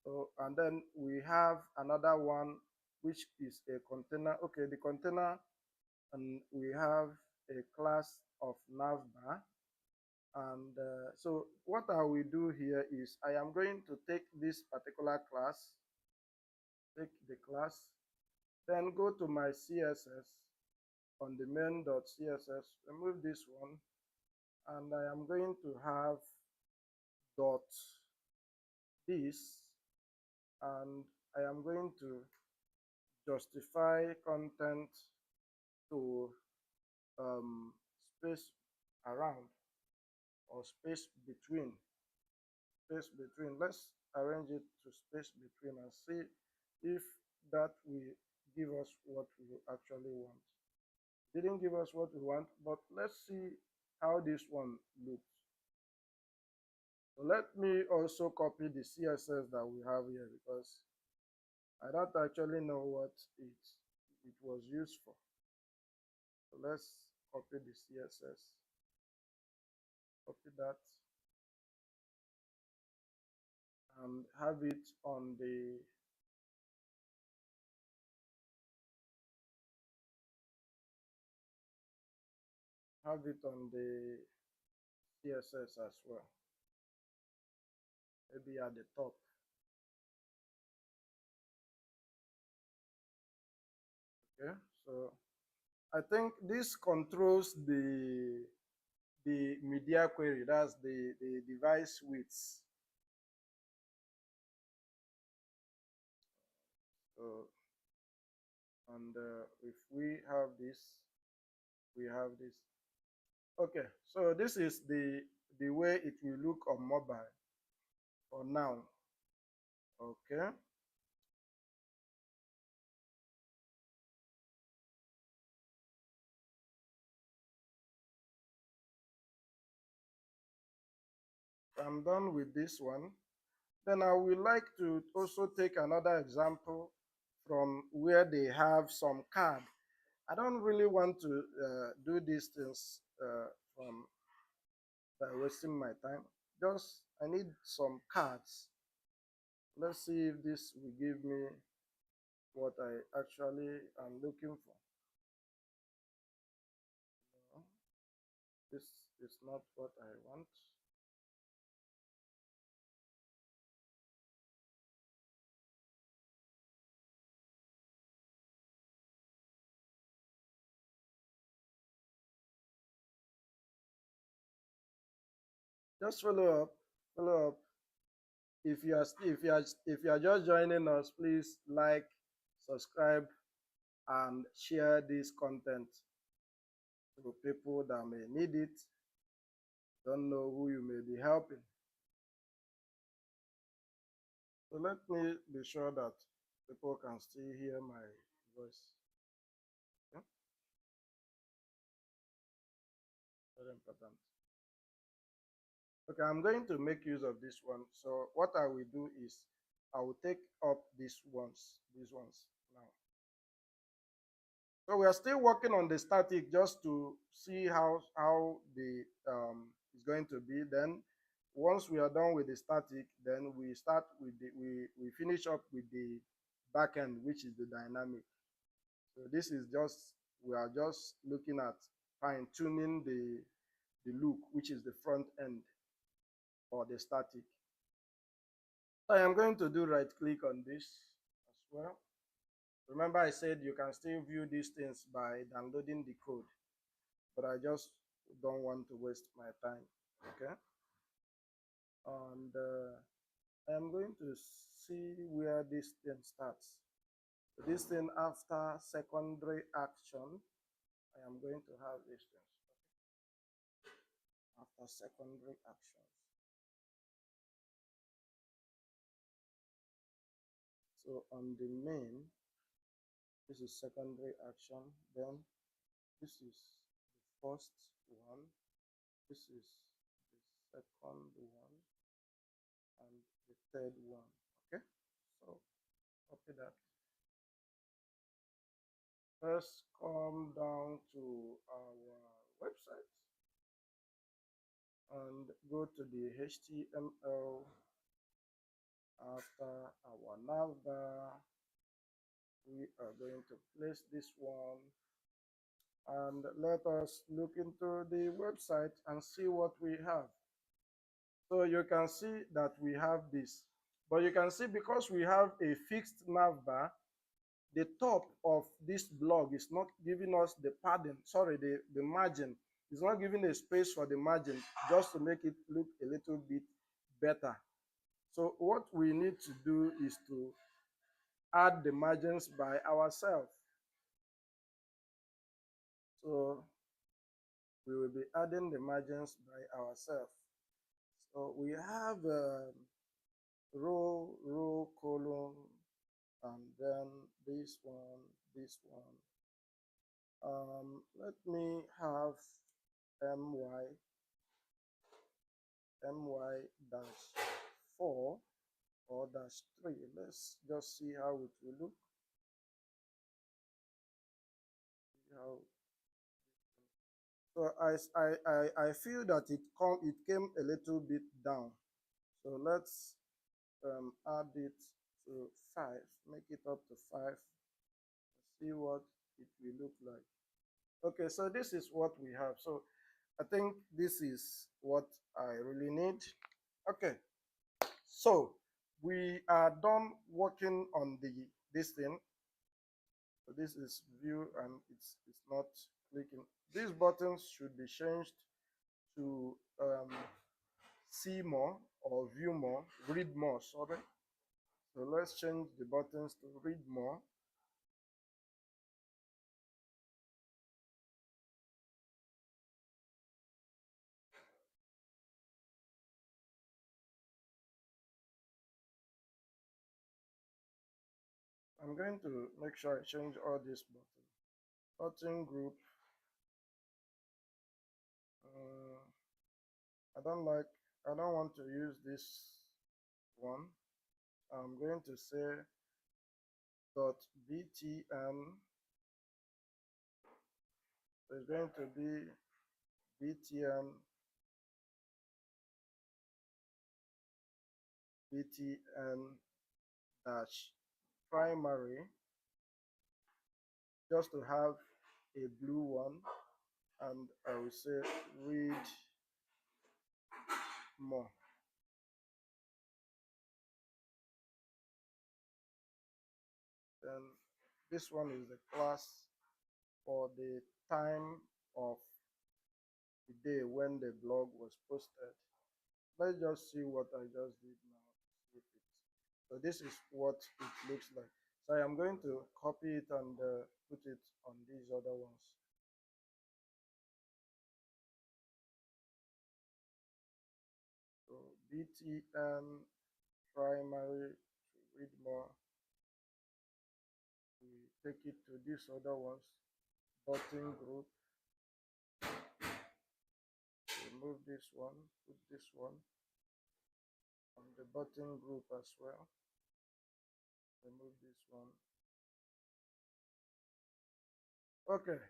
So, and then we have another one which is a container. Okay, the container, and we have a class of navbar. And so what I will do here is I am going to take this particular class, take the class, then go to my CSS on the main.css, remove this one, and I am going to have dot this, and I am going to justify content to space around or space between. Let's arrange it to space between and see if that will give us what we actually want. Didn't give us what we want, but let's see how this one looks. So let me also copy the CSS that we have here, because I don't actually know what it was used for. So let's copy the CSS, copy that, and have it on the CSS as well, maybe at the top. Okay, so I think this controls the media query, that's the device width. So, and if we have this, we have this. Okay, so this is the way it will look on mobile for now. Okay, I'm done with this one. Then I would like to also take another example from where they have some card. I don't really want to do these things from by wasting my time. Just I need some cards. Let's see if this will give me what I actually am looking for. No, this is not what I want. Just follow up. If you are just joining us, please like, subscribe, and share this content to people that may need it. Don't know who you may be helping. So let me be sure that people can still hear my voice. Okay? Very important. Okay, I'm going to make use of this one. So what I will do is I will take up these ones now. So we are still working on the static just to see how the is going to be. Then once we are done with the static, then we start with the we finish up with the backend, which is the dynamic. So this is just we are just looking at fine tuning the look, which is the front end or the static. So I am going to do right click on this as well. Remember I said you can still view these things by downloading the code, but I just don't want to waste my time. Okay. And I am going to see where this thing starts. This thing after secondary action, I am going to have this thing after secondary actions. So on the main, this is secondary action. Then this is the first one. This is the second one and the third one. Okay. So copy that. First, come down to our website and go to the HTML. After our navbar, we are going to place this one and let us look into the website and see what we have. So you can see that we have this, but you can see because we have a fixed navbar, the top of this blog is not giving us the padding, sorry, the margin. It's not giving a space for the margin just to make it look a little bit better. So what we need to do is to add the margins by ourselves. So we will be adding the margins by ourselves. So we have row, column, and then this one, this one. Let me have my dash 4 or dash 3. Let's just see how it will look. How so I feel that it came a little bit down. So let's add it to 5, make it up to 5, see what it will look like. Okay, so this is what we have. So I think this is what I really need. Okay, so we are done working on this thing. So this is view and it's not clicking. These buttons should be changed to see more or view more, read more, sorry. So let's change the buttons to read more. I'm going to make sure I change all these buttons. Button group. I don't want to use this one. I'm going to say .btn. So it's going to be btn dash primary, just to have a blue one, and I will say read more. Then this one is the class for the time of the day when the blog was posted. Let's just see what I just did now. So this is what it looks like. So I am going to copy it and put it on these other ones. So BTN primary to read more. We take it to these other ones. button group. Remove this one, put this one on the button group as well. Remove this one. Okay,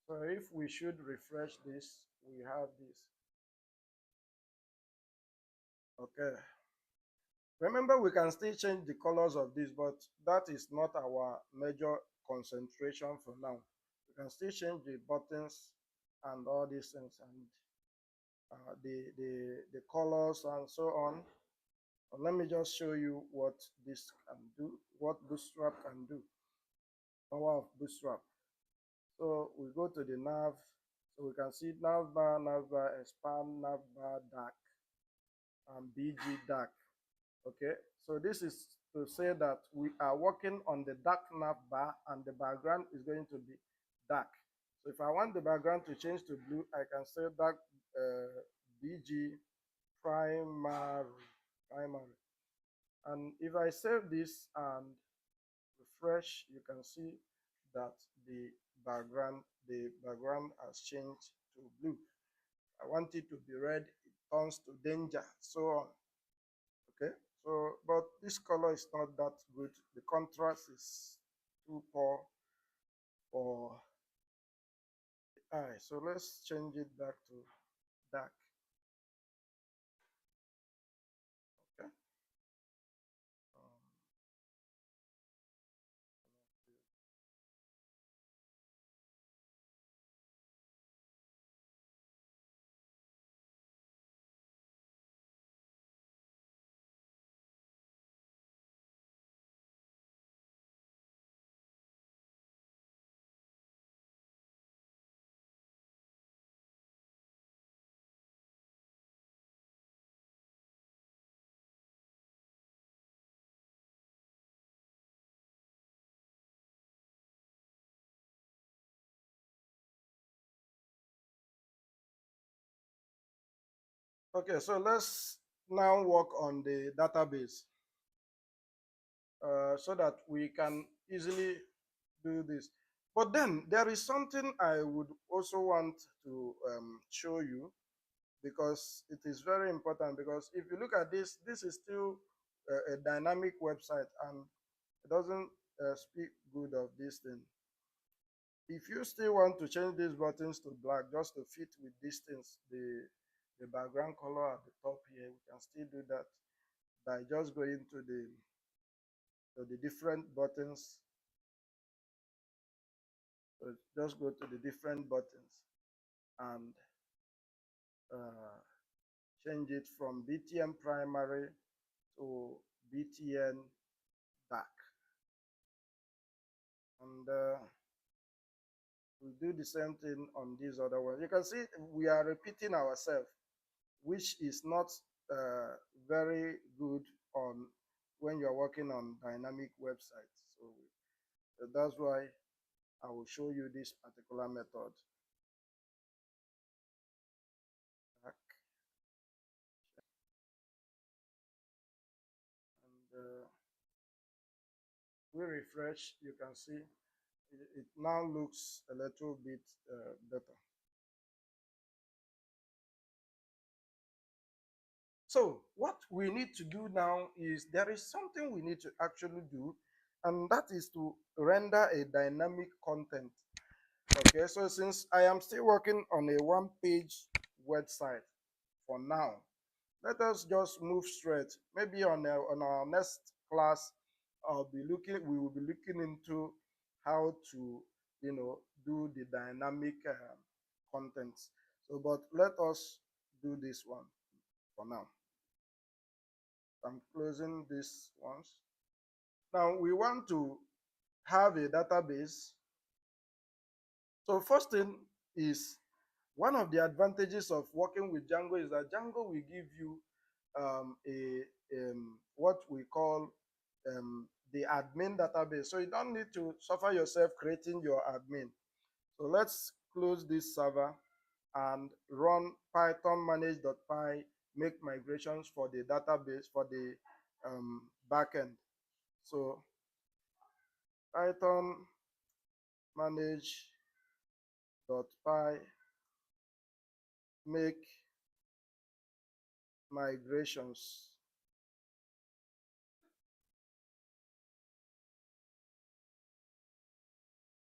so if we should refresh this, we have this. Okay, remember we can still change the colors of this, but that is not our major concentration for now. We can still change the buttons and all these things, and the colors and so on. Let me just show you what this can do, what Bootstrap can do. Power of Bootstrap. So we go to the nav, so we can see nav bar, expand, nav bar, dark, and BG dark. Okay, so this is to say that we are working on the dark nav bar and the background is going to be dark. So if I want the background to change to blue, I can say dark BG primary. And if I save this and refresh, you can see that the background has changed to blue. I want it to be red, it turns to danger, so on. Okay, so but this color is not that good. The contrast is too poor for the eye. So let's change it back to dark. Okay. Um, okay, so let's now work on the database so that we can easily do this. But then there is something I would also want to show you, because it is very important. Because if you look at this, this is still a dynamic website and it doesn't speak good of this thing. If you still want to change these buttons to black just to fit with these things, the background color at the top here, we can still do that by just going to the different buttons. So just go to the different buttons and change it from BTN primary to BTN dark. And we do the same thing on these other ones. You can see we are repeating ourselves, which is not very good on when you're working on dynamic websites. So that's why I will show you this particular method. And we refresh, you can see it now looks a little bit better. So what we need to do now is there is something we need to actually do, and that is to render a dynamic content. Okay, so since I am still working on a one-page website for now, let us just move straight. Maybe on our next class, we will be looking into how to, do the dynamic contents. So, but let us do this one for now. I'm closing this once. Now we want to have a database. So first thing is, one of the advantages of working with Django is that Django will give you what we call the admin database. So you don't need to suffer yourself creating your admin. So let's close this server and run python manage.py, make migrations for the database for the backend. So python manage .py make migrations.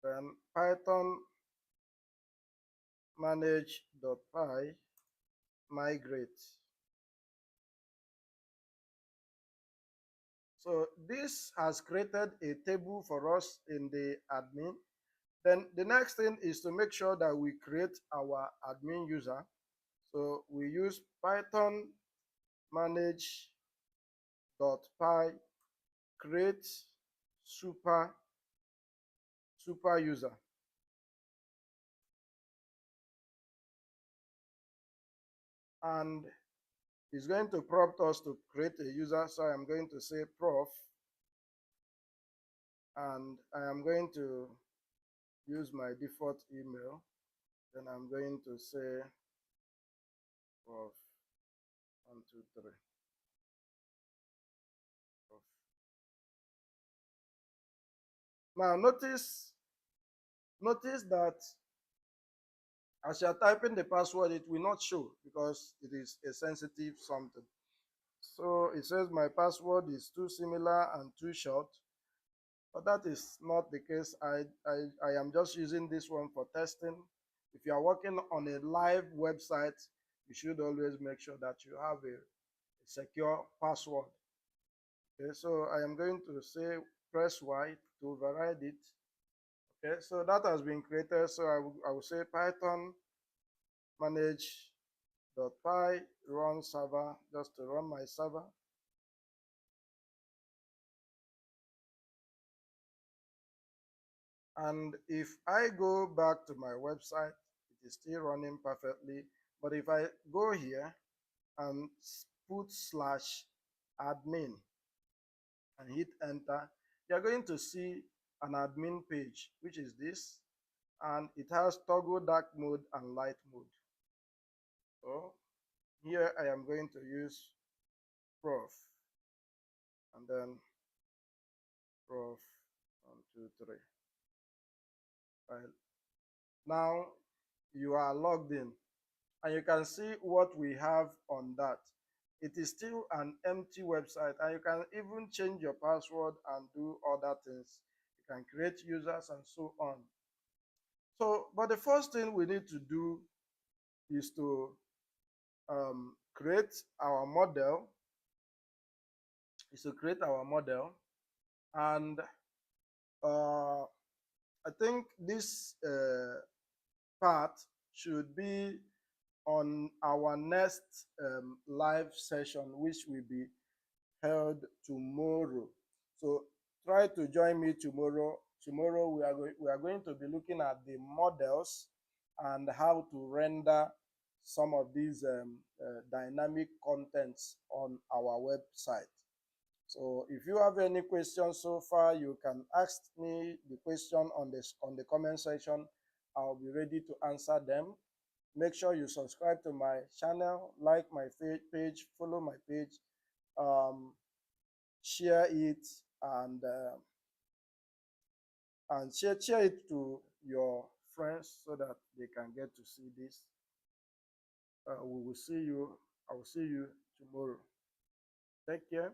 Then Python manage.py migrate. So this has created a table for us in the admin. Then the next thing is to make sure that we create our admin user. So we use Python manage.py create super user. And it's going to prompt us to create a user. So I'm going to say prof, and I am going to use my default email. Then I'm going to say prof 123. Prof. Now notice that as you're typing the password, it will not show because it is a sensitive something. So it says my password is too similar and too short, but that is not the case. I am just using this one for testing. If you are working on a live website, you should always make sure that you have a secure password. Okay, so I am going to say press Y to override it. Okay, so that has been created. So I will say Python manage.py run server just to run my server. And if I go back to my website, it is still running perfectly. But if I go here and put /admin and hit enter, you're going to see an admin page, which is this, and it has toggle dark mode and light mode. So here I am going to use prof and then prof 123. Right. Now you are logged in and you can see what we have on that. It is still an empty website, and you can even change your password and do other things. You can create users and so on. So, but the first thing we need to do is to create our model. And I think this part should be on our next live session, which will be held tomorrow. So try to join me tomorrow. Tomorrow we are going to be looking at the models and how to render some of these dynamic contents on our website. So if you have any questions so far, you can ask me the question on the comment section. I'll be ready to answer them. Make sure you subscribe to my channel, like my page, follow my page, share it, and share it to your friends so that they can get to see this. We will see you. I will see you tomorrow. Take care.